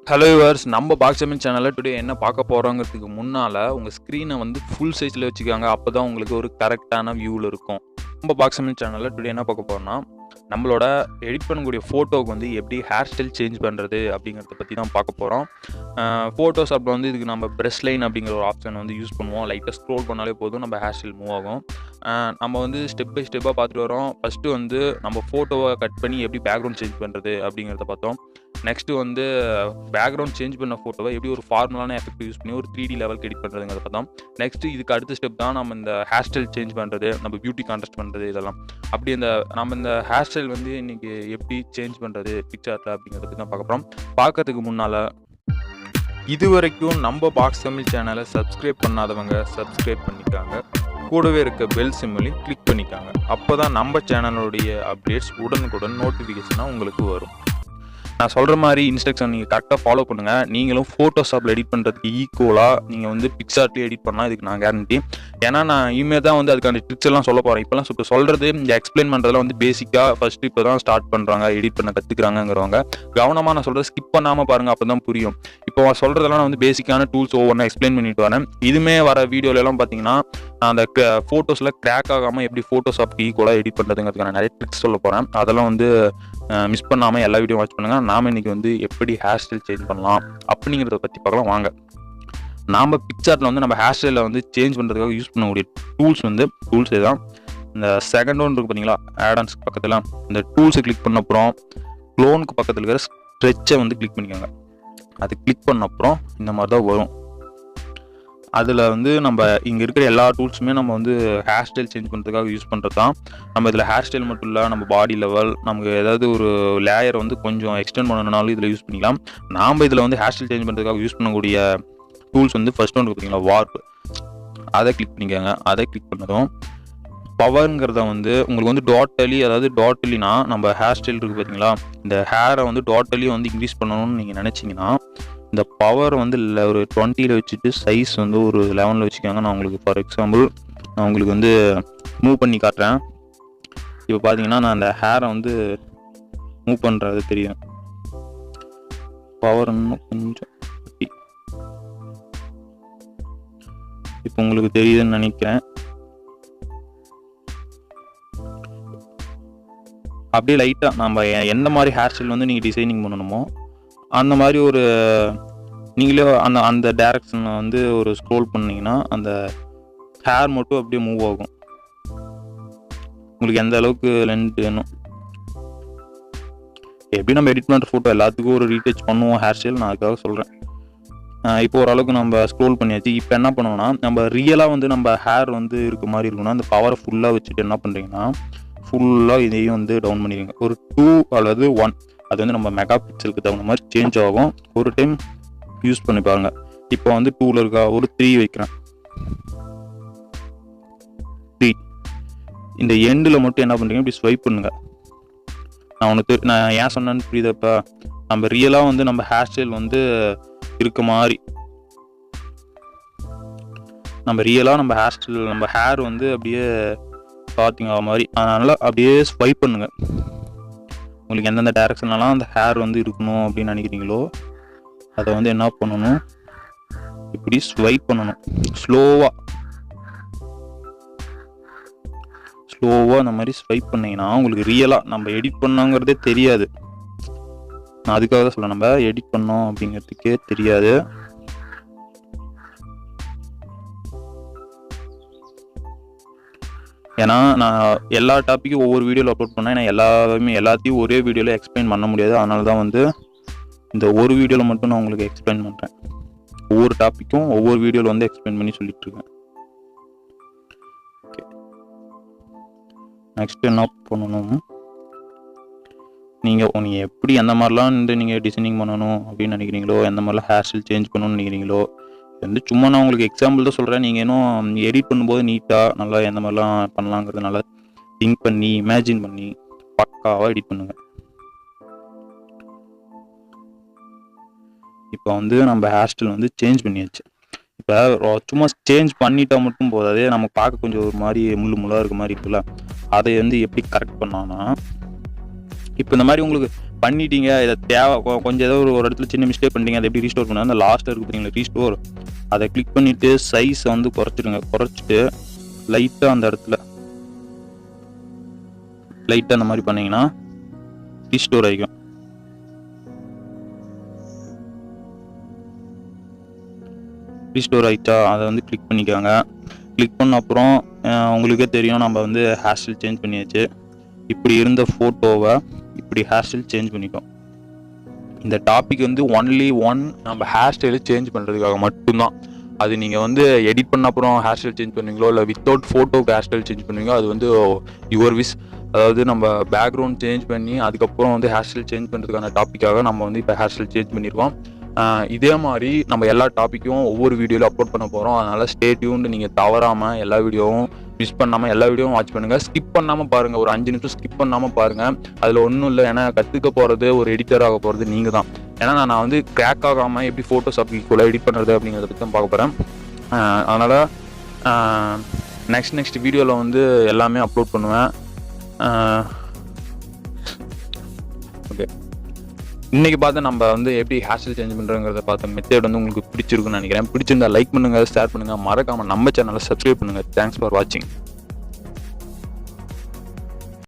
Hello viewers, நம்ம பாக்ஸமின் சேனலில் today என்ன பார்க்க போகிறோங்கிறதுக்கு முன்னால் உங்கள் ஸ்க்ரீனை வந்து ஃபுல் சைஸில் வச்சுக்காங்க. அப்போ தான் உங்களுக்கு ஒரு கரெக்டான வியூவில் இருக்கும். நம்ம பாக்ஸமின் சேனலில் டுடே என்ன பார்க்க போகிறோம்னா, நம்மளோட எடிட் பண்ணக்கூடிய ஃபோட்டோவுக்கு வந்து எப்படி ஹேர் ஸ்டைல் சேஞ்ச் பண்ணுறது அப்படிங்கிறத பற்றி தான் பார்க்க போகிறோம். ஃபோட்டோஸ் அப்போ வந்து இதுக்கு நம்ம ப்ரெஷ் லைன் அப்படிங்கிற ஒரு ஆப்ஷன் வந்து யூஸ் பண்ணுவோம். லைட்டாக ஸ்க்ரோல் பண்ணாலே போதும், நம்ம ஹேர் ஸ்டைல் மூவ் ஆகும். நம்ம வந்து ஸ்டெப் பை ஸ்டெப்பாக பார்த்துட்டு வரோம். ஃபஸ்ட்டு வந்து நம்ம ஃபோட்டோவை கட் பண்ணி எப்படி பேக்ரவுண்ட் சேஞ்ச் பண்ணுறது அப்படிங்கிறத பார்த்தோம். நெக்ஸ்ட்டு வந்து பேக்ரவுண்ட் சேஞ்ச் பண்ண ஃபோட்டோவை எப்படி ஒரு ஃபார்மலான எஃபெக்ட் யூஸ் பண்ணி ஒரு 3D லெவலுக்கு எடிட் பண்ணுறதுங்கிறத பார்த்தோம். நெக்ஸ்ட்டு இதுக்கு அடுத்த ஸ்டெப் தான் நம்ம இந்த ஹேர் ஸ்டைல் சேஞ்ச் பண்ணுறது, நம்ம பியூட்டி கான்டெஸ்ட் பண்ணுறது இதெல்லாம். அப்படி நம்ம இந்த ஹேர் ஸ்டைல் வந்து இன்றைக்கி எப்படி சேஞ்ச் பண்ணுறது PicsArtல அப்படிங்கிறத பற்றி தான் பார்க்க போகிறோம். பார்க்கறதுக்கு முன்னால் இது வரைக்கும் நம்ம பாக்ஸ் தமிழ் சேனலை சப்ஸ்கிரைப் பண்ணாதவங்க சப்ஸ்கிரைப் பண்ணிக்காங்க. கூடவே இருக்க பெல் சிம்மலையும் கிளிக் பண்ணிக்காங்க. அப்போ தான் நம்ம சேனலுடைய அப்டேட்ஸ் உடனுக்குடன் நோட்டிஃபிகேஷனாக உங்களுக்கு வரும். நான் சொல்கிற மாதிரி இன்ஸ்ட்ரக்ஷன் நீங்கள் கரெக்டாக ஃபாலோ பண்ணுங்கள். நீங்களும் ஃபோட்டோஷாப்பில் எடிட் பண்ணுறதுக்கு ஈக்குவலாக நீங்கள் வந்து PicsArtலேயே எடிட் பண்ணால் இதுக்கு நான் கேரண்டி. ஏன்னா நான் இனிமேல் தான் வந்து அதுக்கான ட்ரிக்ஸ் எல்லாம் சொல்ல போகிறேன். இப்போலாம் இப்போ சொல்கிறது இந்த எக்ஸ்பிளைன் பண்ணுறதுலாம் வந்து பேசிக்காக ஃபஸ்ட்டு இப்போ தான் ஸ்டார்ட் பண்ணுறாங்க, எடிட் பண்ண கற்றுக்குறாங்கிறவங்க கவனமாக நான் சொல்கிறது ஸ்கிப் பண்ணாமல் பாருங்கள், அப்போ தான் புரியும். இப்போ சொல்கிறதெல்லாம் நான் வந்து பேசிக்கான டூல்ஸ் ஒவ்வொன்றா எக்ஸ்பிளைன் பண்ணிட்டு வரேன். இதுவுமே வர வீடியோலலாம் பார்த்தீங்கன்னா நான் அந்த ஃபோட்டோஸில் கிராக் ஆகாமல் எப்படி ஃபோட்டோஷாப்க்கு ஈக்குவலாக எடிட் பண்ணுறதுங்கிறதுக்கான நிறைய ட்ரிக்ஸ் சொல்ல போகிறேன். அதெல்லாம் வந்து மிஸ் பண்ணாமல் எல்லா வீடியோ வாட்ச் பண்ணுங்கள். நாம் இன்றைக்கி வந்து எப்படி ஹேர் ஸ்டைல் சேஞ்ச் பண்ணலாம் அப்படிங்கிறத பற்றி பார்க்கலாம் வாங்க. நாம் PicsArtல வந்து நம்ம ஹேர் ஸ்டைலில் வந்து சேஞ்ச் பண்ணுறதுக்காக யூஸ் பண்ணக்கூடிய டூல்ஸ் இதுதான். இந்த செகண்ட் ஒன் இருக்குது பார்த்தீங்களா, ஆடான்ஸ் பக்கத்தில் இந்த டூல்ஸை கிளிக் பண்ண அப்புறம் க்ளோனுக்கு பக்கத்தில் இருக்கிற ஸ்ட்ரெச்சை வந்து கிளிக் பண்ணிக்கோங்க. அது கிளிக் பண்ண அப்புறம் இந்த மாதிரி தான் வரும். அதில் வந்து நம்ம இங்கே இருக்கிற எல்லா டூல்ஸுமே நம்ம வந்து ஹேர் ஸ்டைல் சேஞ்ச் பண்ணுறதுக்காக யூஸ் பண்ணுறது தான். நம்ம இதில் ஹேர் ஸ்டைல் மட்டும் இல்லை, நம்ம பாடி லெவல், நமக்கு ஏதாவது ஒரு லேயர் வந்து கொஞ்சம் எக்ஸ்டெண்ட் பண்ணணுனாலும் இதில் யூஸ் பண்ணிக்கலாம். நாம் இதில் வந்து ஹேர் ஸ்டைல் சேஞ்ச் பண்ணுறதுக்காக யூஸ் பண்ணக்கூடிய டூல்ஸ் வந்து ஃபர்ஸ்ட் ஒன்று பார்த்தீங்களா, வார்ப். அதை கிளிக் பண்ணிக்கோங்க. அதை கிளிக் பண்ணதும் பவருங்கிறத வந்து உங்களுக்கு வந்து டோட்டலினா நம்ம ஹேர் ஸ்டைல் இருக்குது பார்த்தீங்களா, இந்த ஹேரை வந்து டோட்டலி வந்து இன்க்ரீஸ் பண்ணணும்னு நீங்கள் நினச்சிங்கன்னா இந்த பவர் வந்து இல்லை ஒரு 20ல் வச்சுட்டு சைஸ் வந்து ஒரு 11ல் வச்சுக்காங்க. நான் உங்களுக்கு ஃபார் எக்ஸாம்பிள் நான் உங்களுக்கு வந்து மூவ் பண்ணி காட்டுறேன். இப்போ பார்த்தீங்கன்னா நான் அந்த ஹேரை வந்து மூவ் பண்ணுறது தெரியும். பவர் இன்னும் கொஞ்சம் இப்போ உங்களுக்கு தெரியுதுன்னு நினைக்கிறேன். அப்படியே லைட்டாக நம்ம எந்த மாதிரி ஹேர் ஸ்டைல் வந்து நீங்கள் டிசைனிங் பண்ணணுமோ அந்த மாதிரி ஒரு நீங்களே அந்த டைரக்ஷனை வந்து ஒரு ஸ்க்ரோல் பண்ணிங்கன்னா அந்த ஹேர் மட்டும் அப்படியே மூவ் ஆகும். உங்களுக்கு எந்த அளவுக்கு லென்த் வேணும், எப்படி நம்ம எடிட் பண்ணுற ஃபோட்டோ எல்லாத்துக்கும் ஒரு ரீடச் பண்ணுவோம் ஹேர் ஸ்டைல், நான் அதுக்காக சொல்கிறேன். இப்போ ஓரளவுக்கு நம்ம ஸ்க்ரோல் பண்ணியாச்சு. இப்போ என்ன பண்ணுவோம்னா, நம்ம ரியலாக வந்து நம்ம ஹேர் வந்து இருக்க மாதிரி இருக்குன்னா அந்த பவரை ஃபுல்லாக வச்சுட்டு என்ன பண்ணுறீங்கன்னா ஃபுல்லாக இதையும் வந்து டவுன் பண்ணிடுங்க. ஒரு 2 அல்லது 1, அது வந்து நம்ம மெகா பிக்சலுக்கு தகுந்த மாதிரி சேஞ்ச் ஆகும். ஒரு டைம் யூஸ் பண்ணி பாருங்க. இப்போ வந்து 2ல் இருக்கா, ஒரு 3 வைக்கிறேன். 3 இந்த எண்டில் மட்டும் என்ன பண்ணுறீங்க, இப்படி ஸ்வைப் பண்ணுங்க. நான் ஏன் சொன்னேன்னு புரியுதப்பா. நம்ம ரியலாக வந்து நம்ம ஹேர் ஸ்டைல் வந்து இருக்க மாதிரி நம்ம ஹேர் வந்து அப்படியே பார்த்தீங்க மாதிரி, அதனால அப்படியே ஸ்வைப் பண்ணுங்க. உங்களுக்கு எந்தெந்த டைரக்ஷன்லாம் அந்த ஹேர் வந்து இருக்கணும் அப்படின்னு நினைக்கிறீங்களோ அதை வந்து என்ன பண்ணணும், இப்படி ஸ்வைப் பண்ணணும். ஸ்லோவாக அந்த மாதிரி ஸ்வைப் பண்ணிங்கன்னா உங்களுக்கு ரியலாக நம்ம எடிட் பண்ணோங்கிறதே தெரியாது. நான் அதுக்காக தான் சொல்ல, நம்ம எடிட் பண்ணோம் அப்படிங்கிறதுக்கே தெரியாது. ஏன்னா நான் எல்லா டாப்பிக்கும் ஒவ்வொரு வீடியோவில் அப்லோட் பண்ணேன். ஏன்னா எல்லாத்தையும் ஒரே வீடியோவில் எக்ஸ்பிளைன் பண்ண முடியாது. அதனால தான் வந்து இந்த ஒரு வீடியோவில் மட்டும் நான் உங்களுக்கு எக்ஸ்பிளைன் பண்ணுறேன். ஒவ்வொரு டாப்பிக்கும் ஒவ்வொரு வீடியோவில் வந்து எக்ஸ்பிளைன் பண்ணி சொல்லிட்டு இருக்கேன். ஓகே, நெக்ஸ்ட் என்ன பண்ணணும், நீங்கள் எப்படி எந்த மாதிரிலாம் நீங்கள் டிசைனிங் பண்ணணும் அப்படின்னு நினைக்கிறீங்களோ, எந்த மாதிரிலாம் ஹேர் ஸ்டைல் சேஞ்ச் பண்ணணும்னு நினைக்கிறீங்களோ, வந்து சும்மா நான் உங்களுக்கு எக்ஸாம்பிள் தான் சொல்கிறேன். நீங்கள் இன்னும் எடிட் பண்ணும்போது நீட்டாக நல்லா எந்த மாதிரிலாம் பண்ணலாங்கிறது நல்லா திங்க் பண்ணி இமேஜின் பண்ணி பக்காவாக எடிட் பண்ணுங்கள். இப்போ வந்து நம்ம ஹேர் ஸ்டைல் வந்து சேஞ்ச் பண்ணியாச்சு. இப்போ சும்மா சேஞ்ச் பண்ணிட்டா மட்டும் போதாது, நம்ம பார்க்க கொஞ்சம் ஒரு மாதிரி முள்ளாக இருக்க மாதிரி இருக்குல்ல, அதை வந்து எப்படி கரெக்ட் பண்ணோன்னா இப்போ இந்த மாதிரி உங்களுக்கு பண்ணிட்டீங்க, இதை கொஞ்சம் ஏதோ ஒரு இடத்துல சின்ன மிஸ்டேக் பண்ணிட்டீங்க, அதை எப்படி ரீஸ்டோர் பண்ணால் அந்த லாஸ்ட்டில் இருக்குது பார்த்தீங்களா ரீஸ்டோர், அதை கிளிக் பண்ணிவிட்டு சைஸை வந்து குறைச்சிட்டு லைட்டாக அந்த இடத்துல லைட்டாக அந்த மாதிரி பண்ணிங்கன்னா ரீஸ்டோர் ஆகிக்கும். ரீஸ்டோர் ஆகிட்டா அதை வந்து கிளிக் பண்ணிக்காங்க. கிளிக் பண்ண அப்புறம் உங்களுக்கே தெரியும் நம்ம வந்து ஹேர் ஸ்டைல் சேஞ்ச் பண்ணியாச்சு. இப்படி இருந்த ஃபோட்டோவை இப்படி ஹேர் ஸ்டைல் சேஞ்ச் பண்ணிட்டோம். இந்த டாபிக் வந்து ஒன்லி நம்ம ஹேர் ஸ்டைலை சேஞ்ச் பண்ணுறதுக்காக மட்டும்தான். அது நீங்கள் வந்து எடிட் பண்ண அப்புறம் ஹேர் ஸ்டைல் சேஞ்ச் பண்ணுவீங்களோ இல்லை வித்தவுட் ஃபோட்டோக்கு ஹேர் ஸ்டைல் சேஞ்ச் பண்ணுவீங்களோ அது வந்து யுவர் விஷ். அதாவது நம்ம பேக்ரவுண்ட் சேஞ்ச் பண்ணி அதுக்கப்புறம் வந்து ஹேர் ஸ்டைல் சேஞ்ச் பண்ணுறதுக்கான டாப்பிக்காக நம்ம வந்து இப்போ ஹேர் ஸ்டைல் சேஞ்ச் பண்ணியிருக்கோம். இதே மாதிரி நம்ம எல்லா டாப்பிக்கும் ஒவ்வொரு வீடியோவில் அப்லோட் பண்ண போகிறோம். அதனால் ஸ்டே டியூன்டு, நீங்கள் தவறாமல் எல்லா வீடியோவும் மிஸ் பண்ணாமல் எல்லா வீடியோவும் வாட்ச் பண்ணுங்கள். ஸ்கிப் பண்ணாமல் பாருங்கள், ஒரு 5 நிமிஷம் ஸ்கிப் பண்ணாமல் பாருங்கள். அதில் ஒன்றும் இல்லை, ஏன்னா கற்றுக்க போகிறது ஒரு எடிட்டர் ஆக போகிறது நீங்கள் தான். ஏன்னா நான் வந்து கிராக் ஆகாமல் எப்படி ஃபோட்டோஷாப் ஈக்குவலாக எடிட் பண்ணுறது அப்படிங்கிறத பற்றி தான் பார்க்க போகிறேன். அதனால் நெக்ஸ்ட் வீடியோவில் வந்து எல்லாமே அப்லோட் பண்ணுவேன். ஓகே, இன்றைக்கி பார்த்து நம்ம வந்து எப்படி ஹேர் ஸ்டைல் சேஞ்ச் பண்ணுறங்கிறத பார்த்த மெத்தட் வந்து உங்களுக்கு பிடிச்சிருக்குன்னு நினைக்கிறேன். பிடிச்சிருந்தா லைக் பண்ணுங்கள், ஷேர் பண்ணுங்கள், மறக்காமல் நம்ம சேனலை சப்ஸ்கிரைப் பண்ணுங்கள். தேங்க்ஸ் ஃபார் வாட்சிங்.